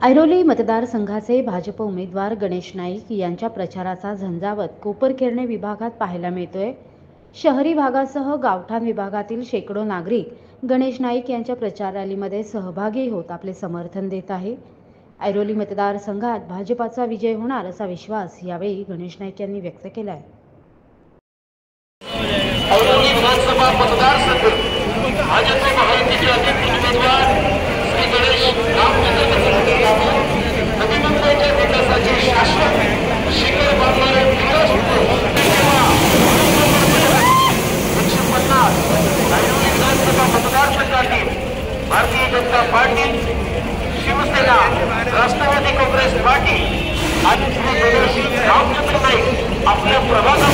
ऐरोली मतदारसंघाचे भाजप उमेदवार गणेश नाईक यांच्या प्रचाराचा झंझावत कोपरखैरणे विभागात पाहायला मिळतोय। शहरी भागासह गावठाण विभागातील शेकडो नागरिक गणेश नाईक यांच्या प्रचार रॅलीमध्ये सहभागी होत आपले समर्थन देत आहे। ऐरोली मतदारसंघात भाजपाचा विजय होणार असा विश्वास यावेळी गणेश नाईक यांनी व्यक्त केला आहे। ऐरोली विधानसभा मतदारसंघ भाजप महायुतीचे अध्यक्ष उमेदवार श्री गणेश नवी मुंबईच्या विकासाचे शाश्वत शिखर बांधणारे ऐरोली विधानसभा मतदारसंघातील भारतीय जनता पार्टी, शिवसेना, राष्ट्रवादी काँग्रेस पार्टी आणि श्री गणेश रामचंद्र नाईक आपल्या प्रभागात